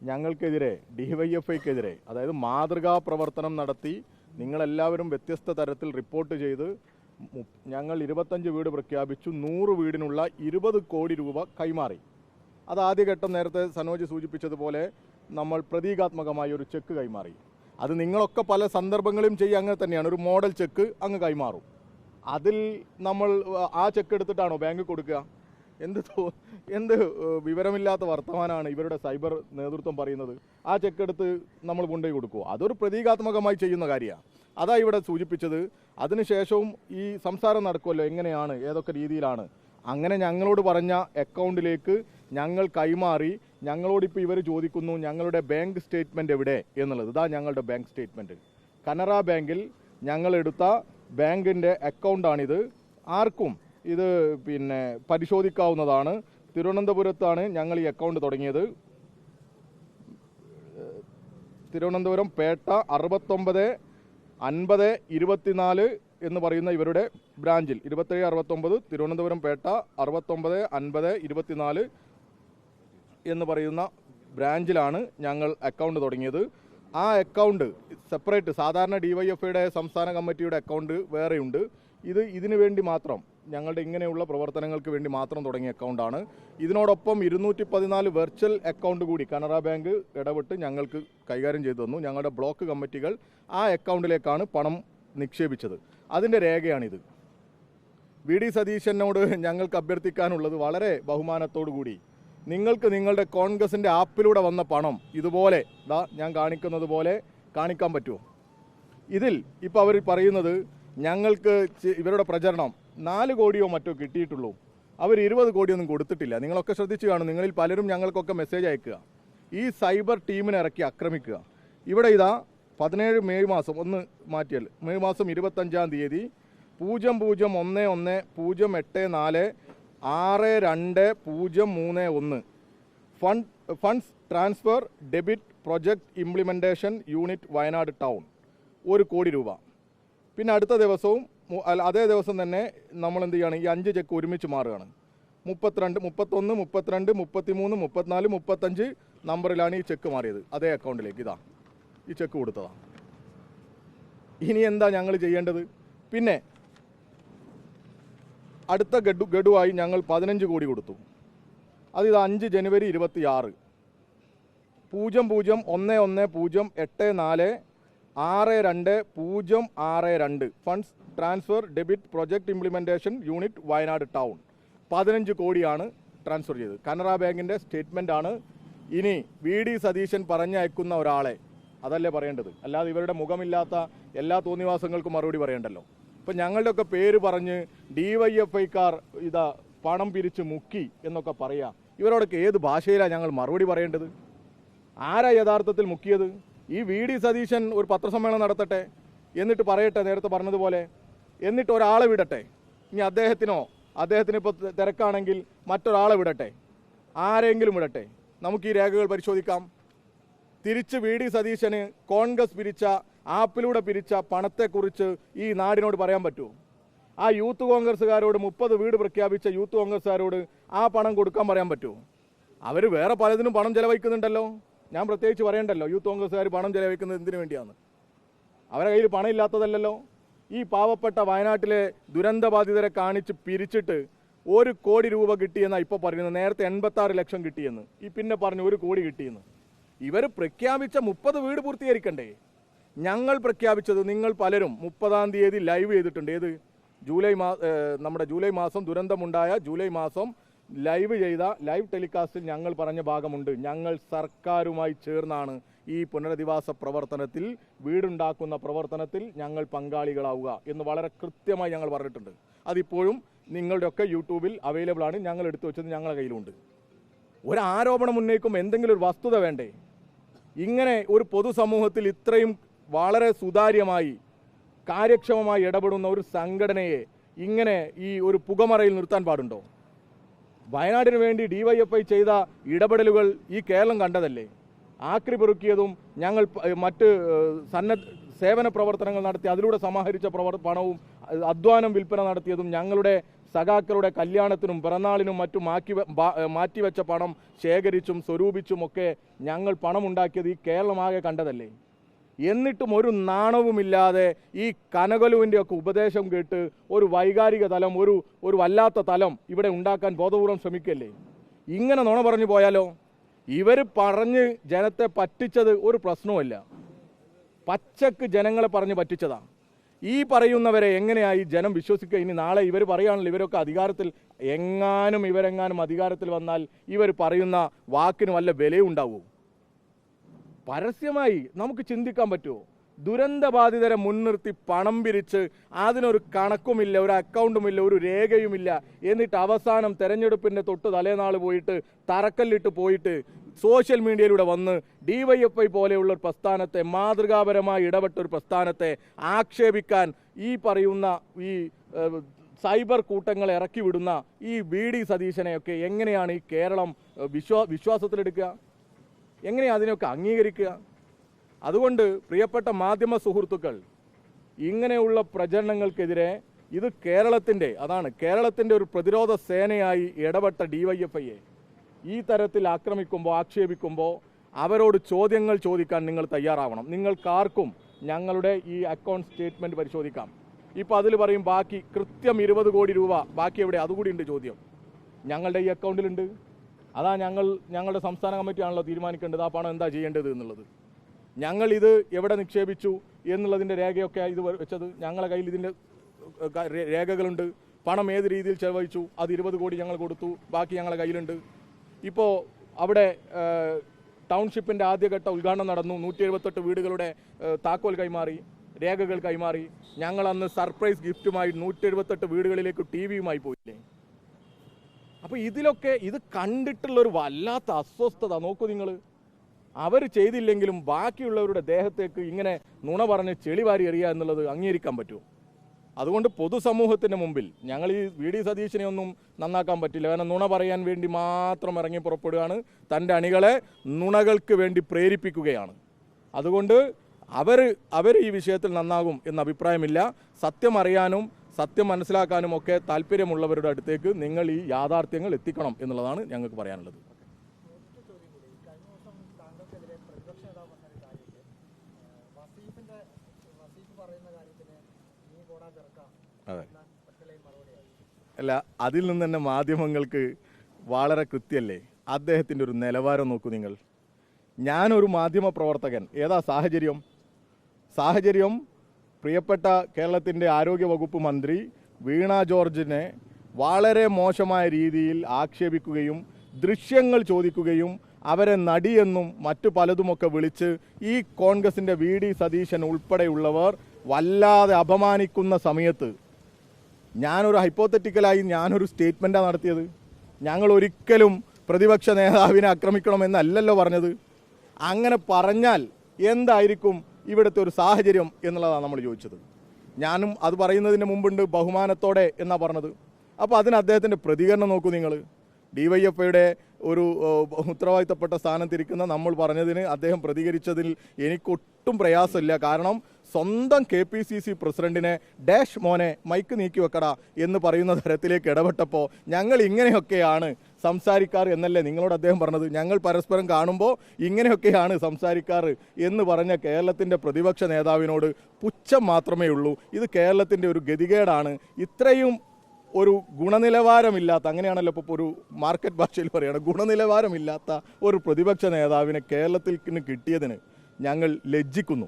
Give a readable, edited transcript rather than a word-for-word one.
ഞങ്ങൾക്കെതിരെ DYFIക്കെതിരെ അതായത് മാതൃകാ പ്രവർത്തനം നടത്തി നിങ്ങളെല്ലാവരും വ്യത്യസ്ത തരത്തിൽ റിപ്പോർട്ട് ചെയ്ത് ഞങ്ങൾ 25 വീട് പ്രഖ്യാപിച്ചു 100 വീടിനുള്ള 20 കോടി രൂപ കൈമാറി. അത് ആദ്യഘട്ടം നേരത്തെ സനോജ് സൂചിപ്പിച്ചതുപോലെ നമ്മൾ പ്രതീകാത്മകമായി ഒരു ചെക്ക് കൈമാറി. അത് നിങ്ങളൊക്കെ പല സന്ദർഭങ്ങളിലും ചെയ്യുക അങ്ങനെ തന്നെയാണ്. ഒരു മോഡൽ ചെക്ക് അങ്ങ് കൈമാറും. അതിൽ നമ്മൾ ആ ചെക്ക് എടുത്തിട്ടാണോ ബാങ്ക് കൊടുക്കുക? എന്ത് വിവരമില്ലാത്ത വർത്തമാനമാണ് ഇവരുടെ സൈബർ നേതൃത്വം പറയുന്നത്. ആ ചെക്ക് എടുത്ത് നമ്മൾ കൊണ്ടുപോയി കൊടുക്കുമോ? അതൊരു പ്രതീകാത്മകമായി ചെയ്യുന്ന കാര്യമാണ്. അതാ ഇവിടെ സൂചിപ്പിച്ചത്. അതിനുശേഷവും ഈ സംസാരം നടക്കുമല്ലോ, എങ്ങനെയാണ് ഏതൊക്കെ രീതിയിലാണ്. അങ്ങനെ ഞങ്ങളോട് പറഞ്ഞ അക്കൗണ്ടിലേക്ക് ഞങ്ങൾ കൈമാറി. ഞങ്ങളോടിപ്പോൾ ഇവർ ചോദിക്കുന്നു ഞങ്ങളുടെ ബാങ്ക് സ്റ്റേറ്റ്മെൻറ്റ് എവിടെ എന്നുള്ളത്. ഇതാ ഞങ്ങളുടെ ബാങ്ക് സ്റ്റേറ്റ്മെൻറ്റ്. കനറ ബാങ്കിൽ ഞങ്ങളെടുത്ത ബാങ്കിൻ്റെ അക്കൗണ്ടാണിത്. ആർക്കും ഇത് പരിശോധിക്കാവുന്നതാണ്. തിരുവനന്തപുരത്താണ് ഞങ്ങൾ ഈ അക്കൗണ്ട് തുടങ്ങിയത്. തിരുവനന്തപുരം പേട്ട 695024 എന്ന് പറയുന്ന ഇവരുടെ ബ്രാഞ്ചിൽ 2769 തിരുവനന്തപുരം പേട്ട 695024 എന്ന് പറയുന്ന ബ്രാഞ്ചിലാണ് ഞങ്ങൾ അക്കൗണ്ട് തുടങ്ങിയത്. ആ അക്കൗണ്ട് സെപ്പറേറ്റ് സാധാരണ DYFIയുടെ സംസ്ഥാന കമ്മിറ്റിയുടെ അക്കൗണ്ട് വേറെയുണ്ട്. ഇതിനു വേണ്ടി മാത്രം ഞങ്ങളുടെ ഇങ്ങനെയുള്ള പ്രവർത്തനങ്ങൾക്ക് വേണ്ടി മാത്രം തുടങ്ങിയ അക്കൗണ്ടാണ്. ഇതിനോടൊപ്പം 214 വെർച്വൽ അക്കൗണ്ട് കൂടി കനറ ബാങ്ക് ഇടപെട്ട് ഞങ്ങൾക്ക് കൈകാര്യം ചെയ്തു തന്നു. ഞങ്ങളുടെ ബ്ലോക്ക് കമ്മിറ്റികൾ ആ അക്കൗണ്ടിലേക്കാണ് പണം നിക്ഷേപിച്ചത്. അതിൻ്റെ രേഖയാണിത്. VD സതീശനോട് ഞങ്ങൾക്ക് അഭ്യർത്ഥിക്കാനുള്ളത് വളരെ ബഹുമാനത്തോടു കൂടി നിങ്ങൾക്ക് നിങ്ങളുടെ കോൺഗ്രസിൻ്റെ ആപ്പിലൂടെ വന്ന പണം ഇതുപോലെ ഞാൻ കാണിക്കുന്നത് പോലെ കാണിക്കാൻ പറ്റുമോ? ഇതിൽ ഇപ്പോൾ അവർ പറയുന്നത് ഞങ്ങൾക്ക് ഇവരുടെ പ്രചരണം 4 കോടിയോ മറ്റോ കിട്ടിയിട്ടുള്ളൂ. അവർ 20 കോടിയൊന്നും കൊടുത്തിട്ടില്ല. നിങ്ങളൊക്കെ ശ്രദ്ധിച്ചു കാണും. നിങ്ങളിൽ പലരും ഞങ്ങൾക്കൊക്കെ മെസ്സേജ് അയക്കുക. ഈ സൈബർ ടീമിനെ ഇറക്കി ആക്രമിക്കുക. ഇവിടെ 17 മെയ് മാസം ഒന്ന് മാറ്റിയാൽ മെയ് മാസം 25-ാം തീയതി 00110462023031 funds transfer debit project implementation unit Wayanad town 1 കോടി രൂപ. പിന്നെ അടുത്ത ദിവസവും അതേ ദിവസം തന്നെ നമ്മൾ എന്ത് ചെയ്യുകയാണ്, ഈ 5 ചെക്ക് ഒരുമിച്ച് മാറുകയാണ്. 32, 31, 32, 33, 34, 35 നമ്പറിലാണ് ഈ ചെക്ക് മാറിയത്. അതേ അക്കൗണ്ടിലേക്ക് ഈ ചെക്ക് കൊടുത്തതാണ്. ഇനി എന്താ ഞങ്ങൾ ചെയ്യേണ്ടത്? പിന്നെ അടുത്ത ഗഡുവായി ഞങ്ങൾ 15 കോടി കൊടുത്തു. അത് 5 ജനുവരി 26 0010846262 funds transfer debit project implementation unit Wayanad town 15 കോടിയാണ് ട്രാൻസ്ഫർ ചെയ്തത്. കനറ ബാങ്കിൻ്റെ സ്റ്റേറ്റ്മെൻറ്റാണ്. ഇനി VD സതീശൻ പറഞ്ഞയക്കുന്ന ഒരാളെ അതല്ലേ പറയേണ്ടത്, അല്ലാതെ ഇവരുടെ മുഖമില്ലാത്ത എല്ലാ തോന്നിവാസങ്ങൾക്കും മറുപടി പറയണ്ടല്ലോ. ഇപ്പം ഞങ്ങളുടെയൊക്കെ പേര് പറഞ്ഞ് DYFIക്കാർ പണം പിരിച്ച് മുക്കി എന്നൊക്കെ പറയാം. ഇവരോടൊക്കെ ഏത് ഭാഷയിലാണ് ഞങ്ങൾ മറുപടി പറയേണ്ടത്? ആരാ യഥാർത്ഥത്തിൽ മുക്കിയത്? ഈ VD സതീശൻ ഒരു പത്രസമ്മേളനം നടത്തട്ടെ, എന്നിട്ട് പറയട്ടെ നേരത്തെ പറഞ്ഞതുപോലെ, എന്നിട്ട് ഒരാളെ വിടട്ടെ. ഇനി അദ്ദേഹത്തിന് ഇപ്പോൾ തിരക്കാണെങ്കിൽ മറ്റൊരാളെ വിടട്ടെ, ആരെങ്കിലും വിടട്ടെ. നമുക്ക് ഈ രേഖകൾ പരിശോധിക്കാം. തിരിച്ച് VD സതീശന് കോൺഗ്രസ് പിരിച്ച ആപ്പിലൂടെ പിരിച്ച പണത്തെക്കുറിച്ച് ഈ നാടിനോട് പറയാൻ പറ്റുമോ? ആ യൂത്ത് കോൺഗ്രസ്സുകാരോട് 30 വീട് പ്രഖ്യാപിച്ച യൂത്ത് കോൺഗ്രസ്സുകാരോട് ആ പണം കൊടുക്കാൻ പറയാൻ പറ്റുമോ? അവർ വേറെ പലതിനും പണം ചെലവഴിക്കുന്നുണ്ടല്ലോ. ഞാൻ പ്രത്യേകിച്ച് പറയണ്ടല്ലോ യൂത്ത് കോൺഗ്രസ്സുകാർ പണം ചെലവഴിക്കുന്നത് എന്തിനു വേണ്ടിയാണ്? അവരുടെ കയ്യിൽ പണം ഇല്ലാത്തതല്ലല്ലോ. ഈ പാവപ്പെട്ട വയനാട്ടിലെ ദുരന്തബാധിതരെ കാണിച്ച് പിരിച്ചിട്ട് 1 കോടി രൂപ കിട്ടിയെന്നാണ് ഇപ്പോൾ പറയുന്നത്. നേരത്തെ 86 ലക്ഷം കിട്ടിയെന്ന്, പിന്നെ പറഞ്ഞു 1 കോടി കിട്ടിയെന്ന്. ഇവർ പ്രഖ്യാപിച്ച 30 വീട് പൂർത്തീകരിക്കണ്ടേ? ഞങ്ങൾ പ്രഖ്യാപിച്ചത് നിങ്ങൾ പലരും 30-ാം തീയതി ലൈവ് ചെയ്തിട്ടുണ്ട്. നമ്മുടെ ജൂലൈ മാസം ദുരന്തമുണ്ടായ ജൂലൈ മാസം ലൈവ് ടെലികാസ്റ്റിൽ ഞങ്ങൾ പറഞ്ഞ ഭാഗമുണ്ട്. ഞങ്ങൾ സർക്കാരുമായി ചേർന്നാണ് ഈ പുനരധിവാസ പ്രവർത്തനത്തിൽ, വീടുണ്ടാക്കുന്ന പ്രവർത്തനത്തിൽ ഞങ്ങൾ പങ്കാളികളാവുക എന്ന് വളരെ കൃത്യമായി ഞങ്ങൾ പറഞ്ഞിട്ടുണ്ട്. അതിപ്പോഴും നിങ്ങളുടെയൊക്കെ യൂട്യൂബിൽ അവൈലബിൾ ആണ്. ഞങ്ങൾ എടുത്തു വെച്ചത് ഞങ്ങളുടെ കയ്യിലുണ്ട്. ഒരു ആരോപണം ഉന്നയിക്കുമ്പോൾ എന്തെങ്കിലും ഒരു വസ്തുത വേണ്ടേ? ഇങ്ങനെ ഒരു പൊതുസമൂഹത്തിൽ ഇത്രയും വളരെ സുതാര്യമായി കാര്യക്ഷമമായി ഇടപെടുന്ന ഒരു സംഘടനയെ ഇങ്ങനെ ഈ ഒരു പുകമറയിൽ നിർത്താൻ പാടുണ്ടോ? വയനാടിന് വേണ്ടി DYFI ചെയ്ത ഇടപെടലുകൾ ഈ കേരളം കണ്ടതല്ലേ? ആക്രി പെറുക്കിയതും ഞങ്ങൾ മറ്റ് സേവന പ്രവർത്തനങ്ങൾ നടത്തി അതിലൂടെ സമാഹരിച്ച പണവും അധ്വാനം വിൽപ്പന നടത്തിയതും ഞങ്ങളുടെ സഖാക്കളുടെ കല്യാണത്തിനും പിറന്നാളിനും മറ്റും മാറ്റിവെച്ച പണം ശേഖരിച്ചും സ്വരൂപിച്ചുമൊക്കെ ഞങ്ങൾ പണമുണ്ടാക്കിയത് ഈ കേരളമാകെ കണ്ടതല്ലേ? എന്നിട്ടും ഒരു നാണവുമില്ലാതെ ഈ കനകലുവിൻ്റെ ഒക്കെ ഉപദേശം കേട്ട് ഒരു വൈകാരിക തലം, ഒരു വല്ലാത്ത തലം ഇവിടെ ഉണ്ടാക്കാൻ ബോധപൂർവം ശ്രമിക്കല്ലേ? ഇങ്ങനെ നുണ പറഞ്ഞു പോയാലോ? ഇവർ പറഞ്ഞ് ജനത്തെ പറ്റിച്ചത് ഒരു പ്രശ്നവുമല്ല, പച്ചക്ക് ജനങ്ങളെ പറഞ്ഞ് പറ്റിച്ചതാ. ഈ പറയുന്നവരെ എങ്ങനെയായി ജനം വിശ്വസിക്കുക? ഇനി നാളെ ഇവർ പറയുകയാണല്ലോ ഇവരൊക്കെ അധികാരത്തിൽ ഇവരെങ്ങാനും അധികാരത്തിൽ വന്നാൽ ഇവർ പറയുന്ന വാക്കിന് വല്ല വിലയുണ്ടാവൂ? പരസ്യമായി നമുക്ക് ചിന്തിക്കാൻ പറ്റുമോ? ദുരന്തബാധിതരെ മുൻനിർത്തി പണം പിരിച്ച് അതിനൊരു കണക്കുമില്ല, ഒരു അക്കൗണ്ടുമില്ല, ഒരു രേഖയുമില്ല. എന്നിട്ട് അവസാനം തെരഞ്ഞെടുപ്പിൻ്റെ തൊട്ട് തലേനാൾ പോയിട്ട് തറക്കല്ലിട്ട് പോയിട്ട് സോഷ്യൽ മീഡിയയിലൂടെ വന്ന് DYFI പോലെയുള്ള ഒരു പ്രസ്ഥാനത്തെ, മാതൃകാപരമായി ഇടപെട്ട ഒരു പ്രസ്ഥാനത്തെ ആക്ഷേപിക്കാൻ ഈ പറയുന്ന ഈ സൈബർ കൂട്ടങ്ങളെ ഇറക്കി വിടുന്ന ഈ VD സതീശനെയൊക്കെ എങ്ങനെയാണ് ഈ കേരളം വിശ്വാസത്തിലെടുക്കുക? എങ്ങനെയാണ് അതിനെയൊക്കെ അംഗീകരിക്കുക? അതുകൊണ്ട് പ്രിയപ്പെട്ട മാധ്യമ സുഹൃത്തുക്കൾ, ഇങ്ങനെയുള്ള പ്രചരണങ്ങൾക്കെതിരെ ഇത് കേരളത്തിൻ്റെ ഒരു പ്രതിരോധ സേനയായി ഇടപെട്ട DYFIയെ ഈ തരത്തിൽ ആക്ഷേപിക്കുമ്പോൾ അവരോട് ചോദ്യങ്ങൾ ചോദിക്കാൻ നിങ്ങൾ തയ്യാറാവണം. നിങ്ങൾക്കാർക്കും ഞങ്ങളുടെ ഈ അക്കൗണ്ട് സ്റ്റേറ്റ്മെൻറ്റ് പരിശോധിക്കാം. ഇപ്പോൾ അതിൽ പറയും ബാക്കി കൃത്യം 20 കോടി രൂപ ബാക്കി എവിടെ? അതുകൂടി ഉണ്ട് ചോദ്യം. ഞങ്ങളുടെ ഈ അക്കൗണ്ടിലുണ്ട്. അതാ ഞങ്ങളുടെ സംസ്ഥാന കമ്മിറ്റിയാണല്ലോ തീരുമാനിക്കേണ്ടത് ആ പണം എന്താ ചെയ്യേണ്ടത് എന്നുള്ളത്. ഞങ്ങൾ ഇത് എവിടെ നിക്ഷേപിച്ചു എന്നുള്ളതിൻ്റെ രേഖയൊക്കെ ഇത് വെച്ചത്. ഞങ്ങളുടെ കയ്യിൽ ഇതിൻ്റെ രേഖകളുണ്ട്. പണം ഏത് രീതിയിൽ ചെലവഴിച്ചു അത് 20 കോടി ഞങ്ങൾ കൊടുത്തു, ബാക്കി ഞങ്ങളുടെ കയ്യിലുണ്ട്. ഇപ്പോൾ അവിടെ ടൗൺഷിപ്പിൻ്റെ ആദ്യഘട്ട ഉദ്ഘാടനം നടന്നു. 178 വീടുകളുടെ താക്കോൽ കൈമാറി, രേഖകൾ കൈമാറി. ഞങ്ങൾ അന്ന് സർപ്രൈസ് ഗിഫ്റ്റുമായി 178 വീടുകളിലേക്ക് TV-യുമായി പോയില്ലേ? അപ്പോൾ ഇത് കണ്ടിട്ടുള്ളൊരു വല്ലാത്ത അസ്വസ്ഥത നോക്കൂ നിങ്ങൾ. അവർ ചെയ്തില്ലെങ്കിലും ബാക്കിയുള്ളവരുടെ ദേഹത്തേക്ക് ഇങ്ങനെ നുണ പറഞ്ഞ് ചെളിവാരി എറിയുക എന്നുള്ളത് അംഗീകരിക്കാൻ പറ്റുമോ? അതുകൊണ്ട് പൊതുസമൂഹത്തിൻ്റെ മുമ്പിൽ ഞങ്ങൾ ഈ VD സതീശനെ ഒന്നും നന്നാക്കാൻ പറ്റില്ല. കാരണം നുണ പറയാൻ വേണ്ടി മാത്രം ഇറങ്ങി പുറപ്പെടുകയാണ്, തൻ്റെ അണികളെ നുണകൾക്ക് വേണ്ടി പ്രേരിപ്പിക്കുകയാണ്. അതുകൊണ്ട് അവർ ഈ വിഷയത്തിൽ നന്നാകും എന്ന അഭിപ്രായമില്ല. സത്യം അറിയാനും സത്യം മനസ്സിലാക്കാനും ഒക്കെ താല്പര്യമുള്ളവരുടെ അടുത്തേക്ക് നിങ്ങൾ ഈ യാഥാർത്ഥ്യങ്ങൾ എത്തിക്കണം എന്നുള്ളതാണ് ഞങ്ങൾക്ക് പറയാനുള്ളത്. അതെ, അല്ല, അതിൽ നിന്ന് തന്നെ മാധ്യമങ്ങൾക്ക് വളരെ കൃത്യമല്ലേ അദ്ദേഹത്തിൻ്റെ ഒരു നിലവാരം നോക്കൂ നിങ്ങൾ. ഞാനൊരു മാധ്യമ പ്രവർത്തകൻ, ഏതാ സാഹചര്യം പ്രിയപ്പെട്ട കേരളത്തിൻ്റെ ആരോഗ്യവകുപ്പ് മന്ത്രി വീണ ജോർജിനെ വളരെ മോശമായ രീതിയിൽ ആക്ഷേപിക്കുകയും ദൃശ്യങ്ങൾ ചോദിക്കുകയും അവരെ നടിയെന്നും മറ്റു പലതുമൊക്കെ വിളിച്ച് ഈ കോൺഗ്രസിൻ്റെ VD സതീശൻ ഉൾപ്പെടെയുള്ളവർ വല്ലാതെ അപമാനിക്കുന്ന സമയത്ത് ഞാനൊരു സ്റ്റേറ്റ്മെൻറ്റാണ് നടത്തിയത്. ഞങ്ങൾ ഒരിക്കലും പ്രതിപക്ഷ നേതാവിനെ ആക്രമിക്കണമെന്നല്ലല്ലോ പറഞ്ഞത്. അങ്ങനെ പറഞ്ഞാൽ എന്തായിരിക്കും ഇവിടുത്തെ ഒരു സാഹചര്യം എന്നുള്ളതാണ് നമ്മൾ ചോദിച്ചത്. ഞാനും അത് പറയുന്നതിന് മുമ്പുണ്ട് ബഹുമാനത്തോടെ എന്നാണ് പറഞ്ഞത്. അപ്പോൾ അതിന് അദ്ദേഹത്തിൻ്റെ പ്രതികരണം നോക്കൂ നിങ്ങൾ. DYFIയുടെ ഒരു ഉത്തരവാദിത്തപ്പെട്ട സ്ഥാനത്തിരിക്കുന്ന നമ്മൾ പറഞ്ഞതിന് അദ്ദേഹം പ്രതികരിച്ചതിൽ എനിക്കൊട്ടും പ്രയാസമില്ല. കാരണം സ്വന്തം KPCC പ്രസിഡന്റിനെ ഡാഷ് മോനെ മൈക്ക് നീക്കി വെക്കടാ എന്ന് പറയുന്ന തരത്തിലേക്ക് ഇടപെട്ടപ്പോൾ ഞങ്ങൾ ഇങ്ങനെയൊക്കെയാണ് സംസാരിക്കാറ് എന്നല്ലേ നിങ്ങളോട് അദ്ദേഹം പറഞ്ഞത്. ഞങ്ങൾ പരസ്പരം കാണുമ്പോൾ ഇങ്ങനെയൊക്കെയാണ് സംസാരിക്കാറ് എന്ന് പറഞ്ഞ കേരളത്തിൻ്റെ പ്രതിപക്ഷ നേതാവിനോട് പുച്ഛം മാത്രമേ ഉള്ളൂ. ഇത് കേരളത്തിൻ്റെ ഒരു ഗതികേടാണ്. ഇത്രയും ഒരു ഗുണനിലവാരമില്ലാത്ത, അങ്ങനെയാണല്ലോ ഇപ്പോൾ ഒരു മാർക്കറ്റ് ഭാഷയിൽ പറയുകയാണ്, ഗുണനിലവാരമില്ലാത്ത ഒരു പ്രതിപക്ഷ നേതാവിനെ കേരളത്തിൽ കിട്ടിയതിന് ഞങ്ങൾ ലജ്ജിക്കുന്നു.